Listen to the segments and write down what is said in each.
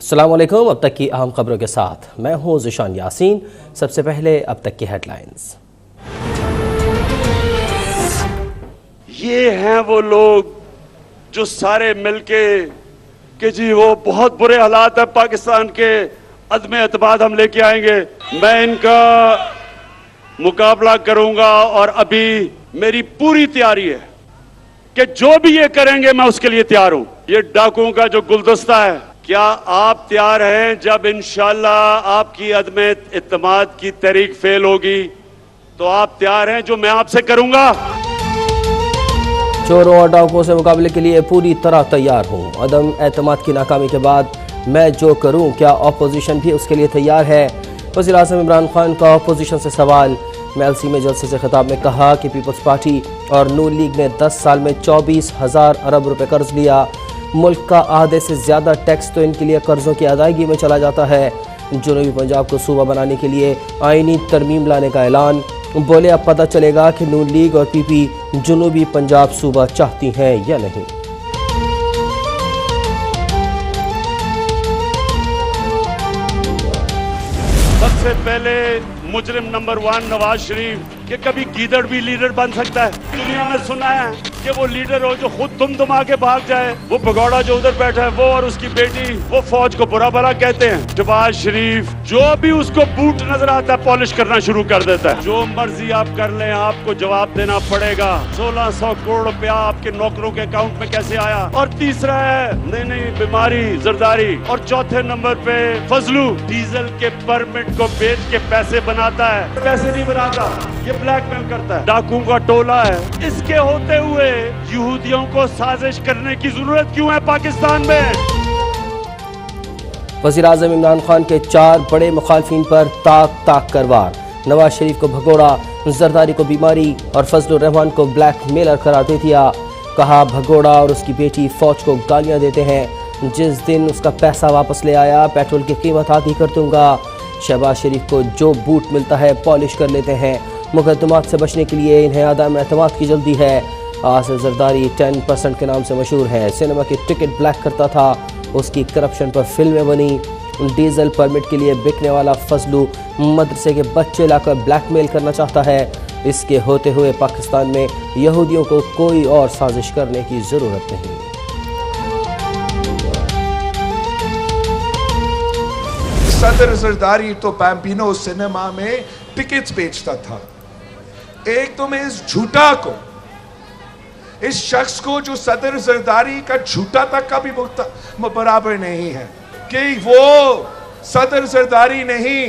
अस्सलाम वालेकुम। अब तक की अहम खबरों के साथ मैं हूं ज़िशान यासीन। सबसे पहले अब तक की हेडलाइंस। ये हैं वो लोग जो सारे मिलके कि जी वो बहुत बुरे हालात है पाकिस्तान के, अदम एतमाद हम लेके आएंगे, मैं इनका मुकाबला करूंगा और अभी मेरी पूरी तैयारी है कि जो भी ये करेंगे मैं उसके लिए तैयार हूं। ये डाकुओं का जो गुलदस्ता है, क्या आप तैयार हैं जब इंशाअल्लाह आपकी अदम एतमाद की तहरीक फेल होगी तो आप तैयार हैं जो मैं आपसे करूंगा? चोरों और डाकुओं से मुकाबले के लिए पूरी तरह तैयार हूँ। अदम एतमाद की नाकामी के बाद मैं जो करूँ, क्या अपोजिशन भी उसके लिए तैयार है? वज़ीर आज़म इमरान खान का अपोजिशन से सवाल। मेलसी में जलसे से खिताब में कहा कि पीपल्स पार्टी और नून लीग ने 10 साल में 24,000 अरब रुपए कर्ज लिया। मुल्क का आधे से ज़्यादा टैक्स तो इनके लिए कर्जों की अदायगी में चला जाता है। जनूबी पंजाब को सूबा बनाने के लिए आईनी तरमीम लाने का ऐलान। बोले अब पता चलेगा कि नून लीग और पीपी जनूबी पंजाब सूबा चाहती हैं या नहीं। सबसे पहले मुजरिम नंबर 1 नवाज शरीफ, कि कभी गीदड़ भी लीडर बन सकता है? दुनिया में सुना है कि वो लीडर हो जो खुद दुमदुमा के भाग जाए। वो भगौड़ा जो उधर बैठा है वो और उसकी बेटी वो फौज को बुरा भला कहते हैं। शहबाज शरीफ जो भी उसको बूट नजर आता है पॉलिश करना शुरू कर देता है। जो मर्जी आप कर लें आपको जवाब देना पड़ेगा। 1600 करोड़ रुपया आपके नौकरों के अकाउंट में कैसे आया? और तीसरा है नहीं बीमारी जरदारी। और चौथे नंबर पे फजलू डीजल के परमिट को बेच के पैसे बनाता है। पैसे नहीं बनाता, ये ब्लैकमेल करता है। डाकुओं का टोला है। इसके होते हुए यहूदियों को साजिश करने की जरूरत क्यों है पाकिस्तान में? वज़ीर आज़म इमरान खान के 4 बड़े मुखालफिन पर ताक कर वार। नवाज शरीफ को भगोड़ा, जरदारी को बीमारी और फजलुर रहमान को ब्लैकमेलर करार दे दिया। कहा भगोड़ा और उसकी बेटी फौज को गालियां देते हैं। जिस दिन उसका पैसा वापस ले आया पेट्रोल की कीमत आधी कर दूंगा। शहबाज शरीफ को जो बूट मिलता है पॉलिश कर लेते हैं। मुकदमात से बचने के लिए इन्हें अदम एतमाद की जल्दी है। आसिफ जरदारी 10% के नाम से मशहूर है। सिनेमा की टिकट ब्लैक करता था, उसकी करप्शन पर फिल्में बनी। डीजल परमिट के लिए बिकने वाला फजलू मदरसे के बच्चे लाकर ब्लैकमेल करना चाहता है। इसके होते हुए पाकिस्तान में यहूदियों को कोई और साजिश करने की ज़रूरत नहीं। सदर जरदारी तो पैम्पिनो सिनेमा में टिकट्स बेचता था। एक तो मैं इस झूठा को, इस शख्स को जो सदर जरदारी का झूठा तक का भी बराबर नहीं है, कि वो सदर जरदारी नहीं,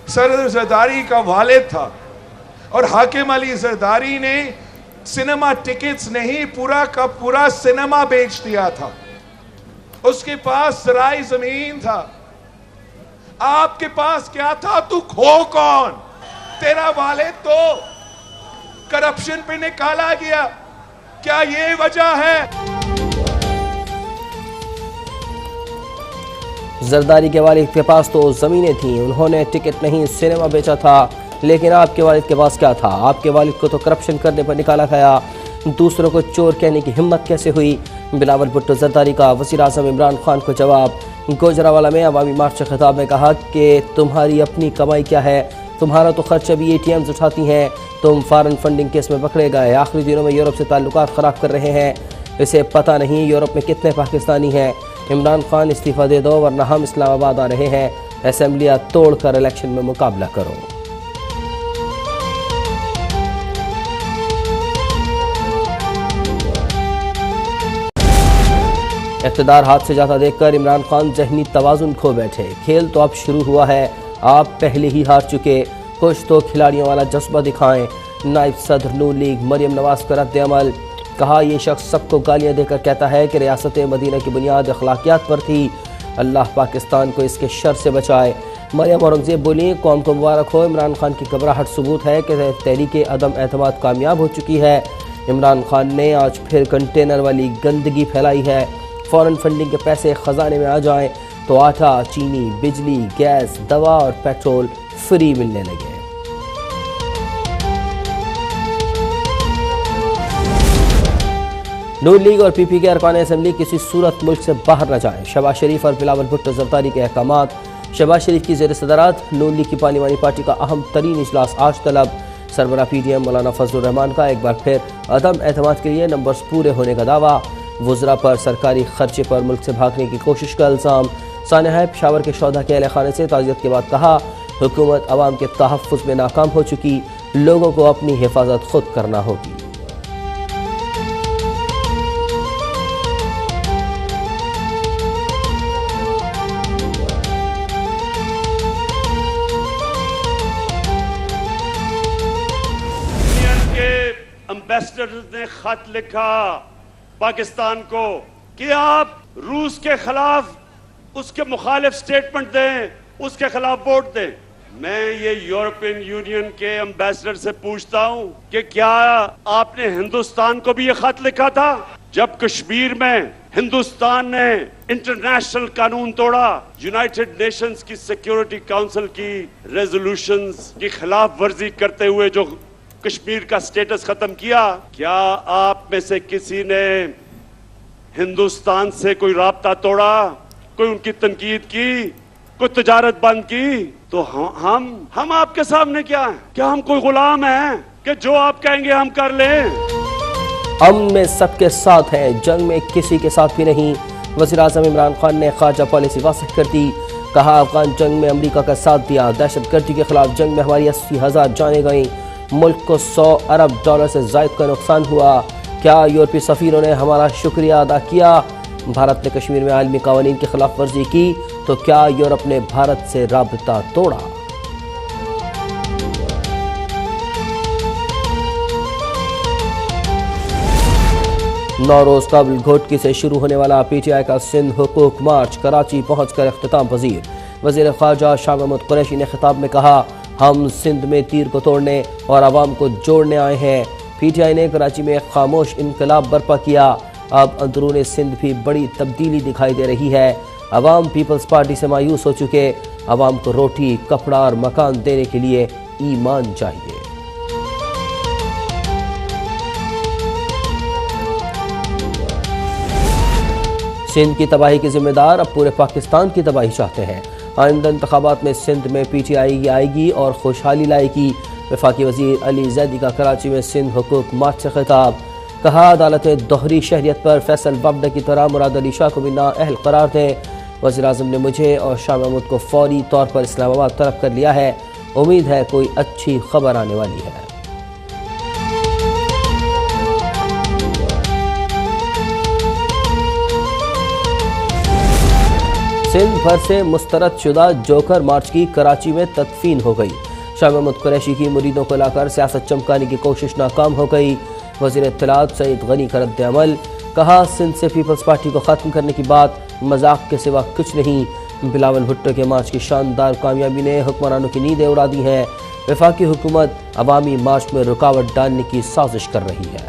सदर जरदारी का वालिद था। और हाकिम अली जरदारी ने सिनेमा टिकट्स नहीं, पूरा का पूरा सिनेमा बेच दिया था। उसके पास सराय जमीन था। आपके पास क्या था? तू खो कौन? तेरा वालिद तो करप्शन पे निकाला गया। क्या ये वजह है? जरदारी के वालिद के पास तो ज़मीनें थीं, उन्होंने टिकट नहीं सिनेमा बेचा था। लेकिन आपके वालिद के पास क्या था? आपके वालिद को तो करप्शन करने पर निकाला गया। दूसरों को चोर कहने की हिम्मत कैसे हुई? बिलावल भुट्टो जरदारी का वज़ीर आज़म इमरान खान को जवाब। गुजरावाला में अवामी मार्च के खिताब में कहा कि तुम्हारी अपनी कमाई क्या है? तुम्हारा तो खर्च अभी ATMs उठाती हैं। तुम फॉरेन फंडिंग केस में पकड़े गए। आखिरी दिनों में यूरोप से ताल्लुकात ख़राब कर रहे हैं। इसे पता नहीं यूरोप में कितने पाकिस्तानी हैं। इमरान खान इस्तीफ़ा दे दो वरना हम इस्लामाबाद आ रहे हैं। असेंबलियाँ तोड़ कर इलेक्शन में मुकाबला करो। इक़्तिदार हाथ से जाता देखकर इमरान खान ज़हनी तवाज़ुन खो बैठे। खेल तो अब शुरू हुआ है, आप पहले ही हार चुके। कुछ तो खिलाड़ियों वाला जज्बा दिखाएं। नायब सदर नून लीग मरियम नवाज का रद्द अमल। कहा यह शख्स सबको गालियां देकर कहता है कि रियासत मदीना की बुनियाद अखलाकियात पर थी। अल्लाह पाकिस्तान को इसके शर से बचाए। मरियम औरंगजेब बोली कौम को मुबारक हो। इमरान खान की घबराहट सबूत है कि तहरीक अदम एतमाद कामयाब हो चुकी है। इमरान खान ने आज फिर कंटेनर वाली गंदगी फैलाई है। फॉरेन फंडिंग के पैसे ख़जाने में आ जाएं तो आटा, चीनी, बिजली, गैस, दवा और पेट्रोल फ्री मिलने लगे। नून लीग और पीपी के अरकान असम्बली किसी सूरत मुल्क से बाहर न जाएं। शहबाज शरीफ और बिलावल भुट्टो जरदारी के अहकाम। शहबाज शरीफ की ज़ेर सदारत नून लीग की पार्लिमानी पार्टी का अहम तरीन इजलास आज तलब। सरबराह पीटीएम मौलाना फजलुर रहमान का एक बार फिर अदम एतमाद के लिए नंबर्स पूरे होने का दावा। वज़रा पर सरकारी खर्चे पर मुल्क से भागने की कोशिश का इल्ज़ाम। सानहा पेशावर के शौदा के अहले खाने से ताज़ियत के बाद कहा, हुकूमत अवाम के तहफ़्फ़ुज़ में नाकाम हो चुकी, लोगों को अपनी हिफाजत खुद करना होगी। एम्बेसडर ने खत लिखा पाकिस्तान को कि आप रूस के खिलाफ उसके मुखालिफ स्टेटमेंट दें, उसके खिलाफ वोट दें। मैं ये यूरोपियन यूनियन के एम्बेसडर से पूछता हूं कि क्या आपने हिंदुस्तान को भी ये खत लिखा था? जब कश्मीर में हिंदुस्तान ने इंटरनेशनल कानून तोड़ा, यूनाइटेड नेशंस की सिक्योरिटी काउंसिल की रेजोल्यूशंस की खिलाफ वर्जी करते हुए जो कश्मीर का स्टेटस खत्म किया, क्या आप में से किसी ने हिंदुस्तान से कोई राब्ता तोड़ा, कोई उनकी तनकीद की, कोई तजारत बंद की? तो हम आपके सामने क्या हैं? क्या हम कोई गुलाम हैं कि जो आप कहेंगे हम कर लें? अमन में सबके साथ है, जंग में किसी के साथ भी नहीं। वज़ीर आज़म इमरान खान ने खारजा पॉलिसी वाज़ेह कर दी। कहा, अफगान जंग में अमरीका का साथ दिया, दहशतगर्दी के खिलाफ जंग में हमारी 80,000 जानें गईं, मुल्क को $100 अरब से ज़ायद का नुकसान हुआ। क्या यूरोपीय सफ़ीरों ने हमारा शुक्रिया अदा किया? भारत ने कश्मीर में आलमी कानून की खिलाफ वर्जी की तो क्या यूरोप ने भारत से राबता तोड़ा? नौ रोज कबल घोटकी से शुरू होने वाला पीटीआई का सिंध हुकूक मार्च कराची पहुंचकर इख्तिताम पजीर। वज़ीर ख़ारजा शाह महमूद कुरैशी ने खिताब में कहा, हम सिंध में तीर को तोड़ने और आवाम को जोड़ने आए हैं। पीटीआई ने कराची में एक खामोश इनकलाब बर्पा किया। अब अंदरूनी सिंध भी बड़ी तब्दीली दिखाई दे रही है। अवाम पीपल्स पार्टी से मायूस हो चुके। अवाम को रोटी, कपड़ा और मकान देने के लिए ईमान चाहिए। सिंध की तबाही के जिम्मेदार अब पूरे पाकिस्तान की तबाही चाहते हैं। आइंदा इंतखाबात में सिंध में पीटीआई आएगी और खुशहाली लाएगी। वफाकी वजीर अली जैदी का कराची में सिंध हुकूक मार्च से खिताब। कहा, अदालतें दोहरी शहरियत पर फैसल वफद की तरह मुराद अली शाह को भी नाअहल करार दें। वज़ीर आज़म ने मुझे और शाह महमूद को फौरी तौर पर इस्लामाबाद तलब कर लिया है। उम्मीद है कोई अच्छी खबर आने वाली है। सिंध भर से मुस्तरद शुदा जोकर मार्च की कराची में तदफीन हो गई। शाह महमूद कुरैशी की मुरीदों को लाकर सियासत चमकाने की कोशिश नाकाम हो गई। वज़ीर इत्तलात सईद गनी का रद्द अमल। कहा, सिंध से पीपल्स पार्टी को ख़त्म करने की बात मजाक के सिवा कुछ नहीं। बिलावल भुट्टो के मार्च की शानदार कामयाबी ने हुक्मरानों की नींदें उड़ा दी हैं। वफाकी हुकूमत अवामी मार्च में रुकावट डालने की साजिश कर रही है।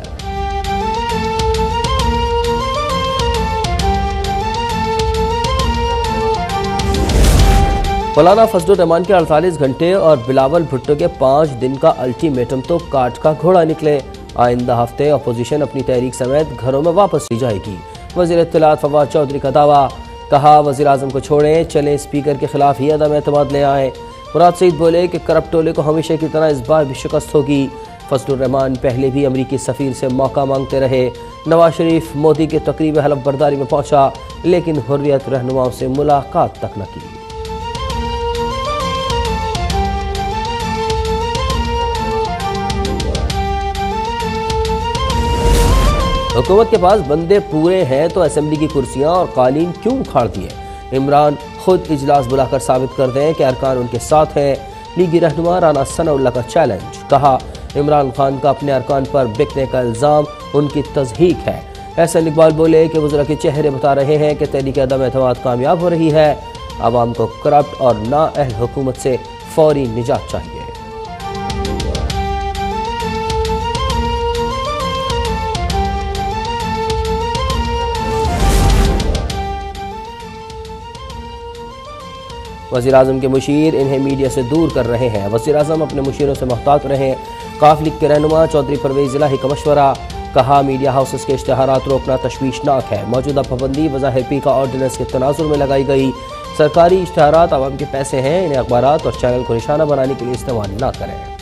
मौलाना फजलुर रहमान के 48 घंटे और बिलावल भुट्टो के 5 दिन का अल्टीमेटम तो काट का घोड़ा निकले। आइंदा हफ्ते अपोजिशन अपनी तहरीक समेत घरों में वापस ली जाएगी। वज़ीर इत्तलात फवाद चौधरी का दावा। कहा, वज़ीर आज़म को छोड़ें, चलें स्पीकर के खिलाफ ही अदम एतमाद ले आएँ। मुराद सईद बोले कि करप्ट टोले को हमेशा की तरह इस बार भी शिकस्त होगी। फजलुर रहमान पहले भी अमरीकी सफ़ीर से मौका मांगते रहे। नवाज शरीफ मोदी के तकरीब हलफ बर्दारी में पहुंचा, लेकिन हुर्रियत रहनुमाओं से मुलाकात तक न की। हुकूमत के पास बंदे पूरे हैं तो असेंबली की कुर्सियां और कालीन क्यों उखाड़ दिए? इमरान खुद इजलास बुलाकर साबित कर दें कि अरकान उनके साथ हैं। लीगी रहनुमा राना सनाउल्लाह का चैलेंज। कहा, इमरान खान का अपने अरकान पर बिकने का इल्ज़ाम उनकी तज़हीक है। एहसन इकबाल बोले कि वज़रा के चेहरे बता रहे हैं कि तहरीक अदम एतमाद कामयाब हो रही है। आवाम को करप्ट और नाअहल हुकूमत से फौरी निजात चाहिए। वज़ीर आज़म के मुशीर इन्हें मीडिया से दूर कर रहे हैं। वज़ीर आज़म अपने मुशीरों से मोहतात रहें। काफ लीग के रहनुमा चौधरी परवेज़ इलाही का मशवरा। कहा मीडिया हाउसेस के इश्तिहारात रोकना तशवीशनाक है। मौजूदा पाबंदी वज़ाहिर पी का ऑर्डिनेंस के तनाजुर में लगाई गई। सरकारी इश्तिहारात आवाम के पैसे हैं, इन्हें अखबारात और चैनल को निशाना बनाने के लिए इस्तेमाल न करें।